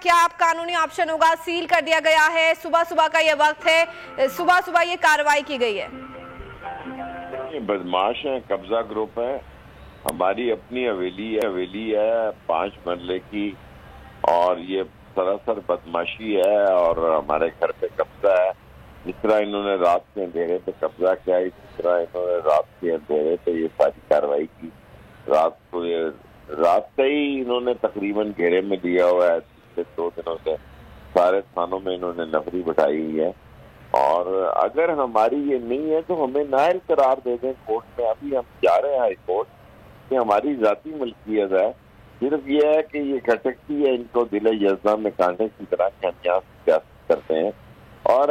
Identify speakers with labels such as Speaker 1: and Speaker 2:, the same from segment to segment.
Speaker 1: کیا آپ قانونی آپشن ہوگا؟ سیل کر دیا گیا ہے، صبح صبح کا یہ وقت ہے، صبح صبح یہ کارروائی کی گئی ہے۔
Speaker 2: بدماش ہیں، قبضہ گروپ ہے، ہماری اپنی حویلی ہے 5 مرلے کی، اور یہ سراسر بدماشی ہے اور ہمارے گھر پہ قبضہ ہے۔ جس طرح انہوں نے رات کے اندھیرے پہ قبضہ کیا، اسی طرح انہوں نے رات کے اندھیرے پہ یہ ساری کارروائی کی۔ رات سے ہی انہوں نے تقریباً گھیرے میں دیا ہوا ہے، پچھلے 2 دنوں سے سارے تھانوں میں انہوں نے نفری بٹھائی ہوئی ہے، اور اگر ہماری یہ نہیں ہے تو ہمیں نااہل قرار دے دیں کورٹ میں۔ ابھی ہم جا رہے ہیں ہائی کورٹ کہ ہماری ذاتی ملکیت ہے، صرف یہ ہے کہ یہ کھٹکتی ہے ان کو دل یزداں میں کانٹے کی طرح کہ ہم یہاں سے سیاست کرتے ہیں، اور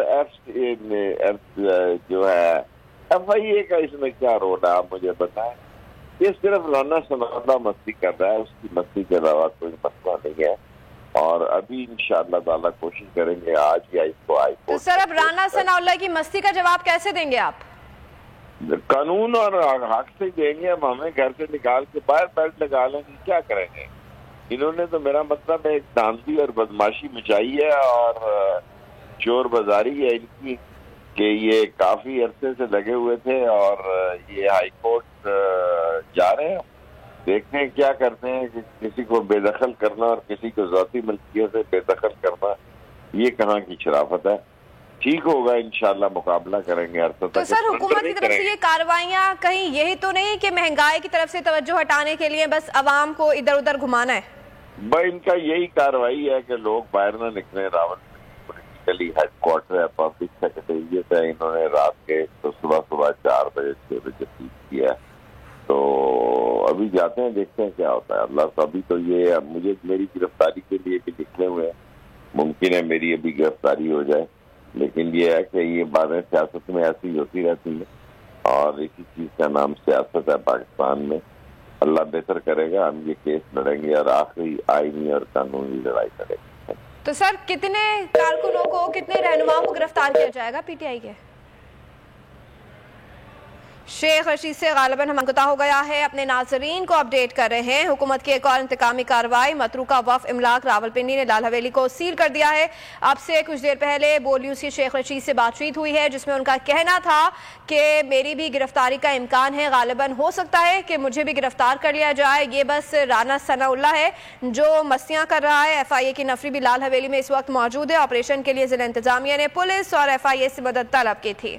Speaker 2: جو ہے ایف آئی اے کا اس میں کیا رول ہے آپ مجھے بتائیں۔ یہ صرف رانا ثناءاللہ مستی کر رہا ہے، اس کی مستی کے علاوہ کوئی مسئلہ نہیں ہے، اور ابھی انشاءاللہ تعالیٰ کوشش کریں گے آج یا اس کو آئی کورٹ۔
Speaker 1: تو سر اب رانا ثناءاللہ کی مستی کا جواب کیسے دیں گے آپ؟
Speaker 2: قانون اور حق سے دیں گے، اب ہمیں گھر سے نکال کے باہر بیلٹ لگا لیں گے، کیا کریں گے؟ انہوں نے تو میرا مطلب ایک دھاندلی اور بدماشی مچائی ہے اور چور بازاری ہے ان کی، کہ یہ کافی عرصے سے لگے ہوئے تھے اور یہ ہائی کورٹ جا رہے ہیں، دیکھتے ہیں کیا کرتے ہیں کہ کسی کو بے دخل کرنا اور کسی کو ذاتی ملکیت سے بے دخل کرنا یہ کہاں کی شرافت ہے۔ ٹھیک ہوگا انشاءاللہ، مقابلہ کریں گے۔
Speaker 1: تو سر حکومت کی طرف سے یہ کارروائیاں کہیں یہی تو نہیں کہ مہنگائی کی طرف سے توجہ ہٹانے کے لیے بس عوام کو ادھر ادھر گھمانا ہے؟
Speaker 2: بھائی ان کا یہی کارروائی ہے کہ لوگ باہر نہ نکلیں۔ پولیٹیکلی ہیڈ کوارٹر ہے، پبلک سیکریٹریٹ ہے، انہوں نے رات کے تو صبح 4 بجے 6 بجے ٹھیک کیا ہے، تو ابھی جاتے ہیں دیکھتے ہیں کیا ہوتا ہے۔ اللہ تو ابھی تو یہ مجھے میری گرفتاری کے لیے بھی نکلے ہوئے ہیں، ممکن ہے میری ابھی گرفتاری ہو جائے، لیکن یہ ہے کہ یہ باتیں سیاست میں ایسی ہوتی رہتی ہیں، اور اسی چیز کا نام سیاست ہے پاکستان میں۔ اللہ بہتر کرے گا، ہم یہ کیس لڑیں گے اور آخری آئینی اور قانونی لڑائی کریں گے۔
Speaker 1: تو سر کتنے کارکنوں کو، کتنے رہنماؤں کو گرفتار کیا جائے گا پی ٹی آئی کے؟ شیخ رشید سے غالباً ہم انقطاع ہو گیا ہے، اپنے ناظرین کو اپڈیٹ کر رہے ہیں۔ حکومت کی ایک اور انتقامی کارروائی، متروکہ وقف املاک راولپنڈی نے لال حویلی کو سیل کر دیا ہے۔ اب سے کچھ دیر پہلے بول نیوز کی شیخ رشید سے بات چیت ہوئی ہے، جس میں ان کا کہنا تھا کہ میری بھی گرفتاری کا امکان ہے، غالباً ہو سکتا ہے کہ مجھے بھی گرفتار کر لیا جائے۔ یہ بس رانا ثناءاللہ ہے جو مستیاں کر رہا ہے۔ ایف آئی اے کی نفری بھی لال حویلی میں اس وقت موجود ہے۔ آپریشن کے لیے ضلع انتظامیہ نے پولیس اور ایف آئی اے سے مدد طلب کی تھی۔